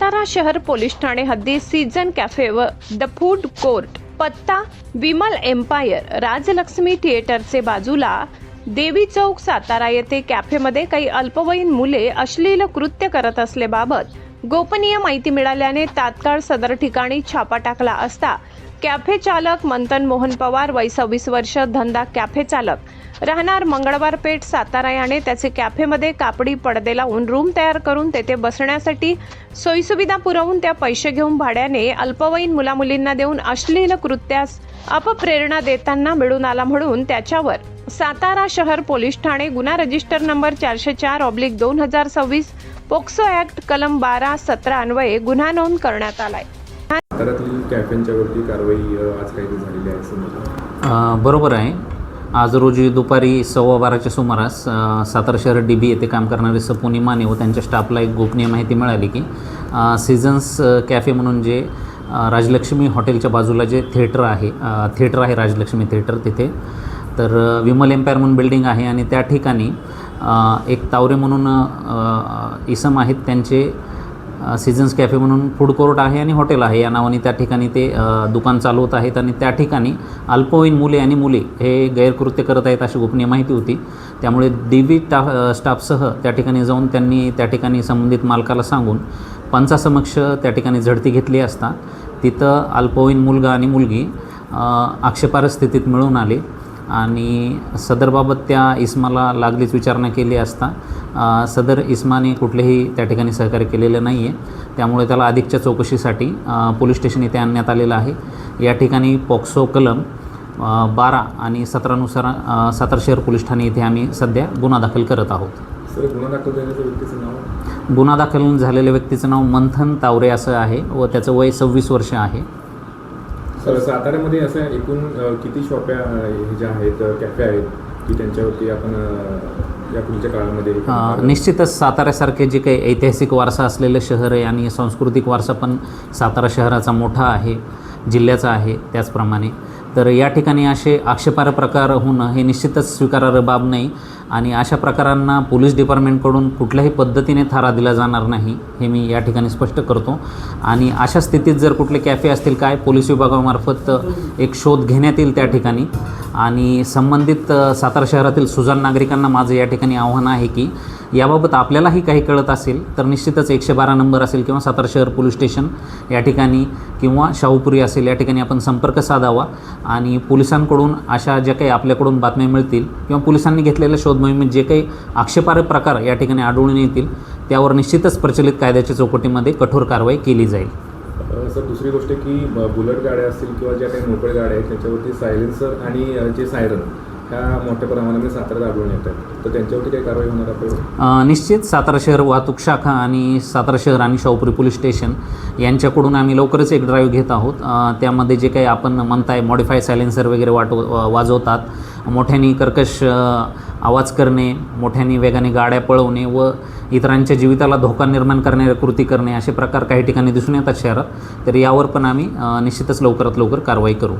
सातारा शहर पोलीस ठाणे हद्दीत season cafe व द फूड कोर्ट, पत्ता विमल एम्पायर, राजलक्ष्मी थिएटरचे बाजूला, देवी चौक, सातारा येथे कॅफेमध्ये काही अल्पवयीन मुले अश्लील कृत्य करत असल्याबाबत गोपनीय माहिती मिळाल्याने तात्काळ सदर ठिकाणी छापा टाकला असता कॅफे चालक मंथन मोहन पवार, वय 26 वर्ष, धंदा कॅफे चालक, राहणार मंगळवार पेठ, सातारा याने त्याचे कॅफेमध्ये कापडी पडदे लावून रूम तयार करून तेथे बसण्यासाठी सोयीसुविधा पुरवून त्या पैसे घेऊन भाड्याने अल्पवयीन मुलामुलींना देऊन अश्लील कृत्यास अपप्रेरणा देताना मिळून आला म्हणून त्याच्यावर सातारा शहर पोलीस ठाणे गुन्हा रजिस्टर नंबर 404/2026 पोक्सो ॲक्ट कलम 12-17 अन्वये गुन्हा नोंद करण्यात आलाय. साताऱ्यातील कॅफेंच्यावरती कारवाई आज काही झालेली आहे समजलं. बरोबर आहे. आज रोजी दुपारी 12:15च्या सुमारास सातारा शहर DB येथे काम करणारे सपोनी माने व त्यांच्या स्टाफला एक गोपनीय माहिती मिळाली की सीझन्स कॅफे म्हणून जे राजलक्ष्मी हॉटेलच्या बाजूला जे थिएटर आहे राजलक्ष्मी थिएटर, तिथे तर विमल एम्पायर म्हणून बिल्डिंग आहे आणि त्या ठिकाणी एक तावरे म्हणून इसम आहेत, त्यांचे सीझन्स कॅफे म्हणून फूड कोर्ट आहे आणि हॉटेल आहे या नावाने त्या ठिकाणी ते दुकान चालवत आहेत आणि त्या ठिकाणी अल्पवयीन मुले आणि मुली हे गैरकृत्य करत आहेत अशी गोपनीय माहिती होती. त्यामुळे DB स्टाफसह त्या ठिकाणी जाऊन त्यांनी त्या ठिकाणी संबंधित मालकाला सांगून पंचासमक्ष त्या ठिकाणी झडती घेतली असता तिथं अल्पवयीन मुलगा आणि मुलगी आक्षेपार्ह स्थितीत मिळून आले आणि सदरबाबत त्या इस्माला लागलीच विचारणा केली असता सदर इस्माने कुठलेही त्या ठिकाणी सहकार्य केलेलं नाही आहे. त्यामुळे त्याला अधिकच्या चौकशीसाठी पोलीस स्टेशन येथे आणण्यात आलेलं आहे. या ठिकाणी पॉक्सो कलम 12 आणि 17 नुसार सातारा शहर पोलीस ठाणे येथे आम्ही सध्या गुन्हा दाखल करत आहोत. सर, गुन्हा दाखल झालेल्या व्यक्तीचं नाव? गुन्हा दाखल झालेल्या व्यक्तीचं नाव मंथन तावरे असं आहे व त्याचं वय 26 वर्ष आहे. सर, साताऱ्यामध्ये असं एकूण किती शॉप्या ज्या आहेत, कॅफे आहेत की त्यांच्यावरती आपण या पुढच्या काळामध्ये निश्चितच साताऱ्यासारखे जे काही ऐतिहासिक वारसा असलेलं शहर आहे आणि सांस्कृतिक वारसा पण सातारा शहराचा मोठा आहे, जिल्ह्याचा आहे त्याचप्रमाणे, तर या ठिकाणी असे आक्षेपार्ह प्रकार होणं हे निश्चितच स्वीकारार्ह बाब नाही आणि अशा प्रकारांना पोलीस डिपार्टमेंटकडून कुठल्याही पद्धतीने थारा दिला जाणार नाही हे मी या ठिकाणी स्पष्ट करतो. आणि अशा स्थितीत जर कुठले कॅफे असतील काय पोलीस विभागामार्फत एक शोध घेण्यात येईल त्या ठिकाणी. आणि संबंधित सातारा शहरातील सुजाण नागरिकांना माझं या ठिकाणी आव्हान आहे की याबाबत आपल्यालाही काही कळत असेल तर निश्चितच 112 नंबर असेल किंवा सातारा शहर पोलीस स्टेशन या ठिकाणी किंवा शाहूपुरी असेल या ठिकाणी आपण संपर्क साधावा आणि पोलिसांकडून अशा ज्या काही आपल्याकडून बातम्या मिळतील किंवा पोलिसांनी घेतलेल्या शोध मोहिमेत जे काही आक्षेपार्ह प्रकार या ठिकाणी आढळून येतील त्यावर निश्चितच प्रचलित कायद्याच्या चौकटीमध्ये कठोर कारवाई केली जाईल. सर, दुसरी गोष्ट की बुलेट गाड्या असतील किंवा ज्या काही मोकळ्या गाड्या आहेत त्याच्यावरती सायलेन्सर आणि जे सायरन ह्या मोठ्या प्रमाणामध्ये साताऱ्यात आढळून येतात, तर त्यांच्यावरती काही कारवाई होणार आपल्याला? निश्चित सातारा शहर वाहतूक शाखा आणि सातारा शहर आणि शाहूपुरी पोलीस स्टेशन यांच्याकडून आम्ही लवकरच एक ड्राईव्ह घेत आहोत. त्यामध्ये जे काही आपण म्हणताय मॉडिफाय सायलेन्सर वगैरे वाजवतात, मोठ्याने कर्कश आवाज करणे, मोठ्याने वेगाने गाड्या पळवणे व इतरांच्या जीविताला धोका निर्माण करणाऱ्या कृती करणे असे प्रकार काही ठिकाणी दिसून येतात शहरात, तर यावर पण आम्ही निश्चितच लवकरात लवकर कारवाई करू.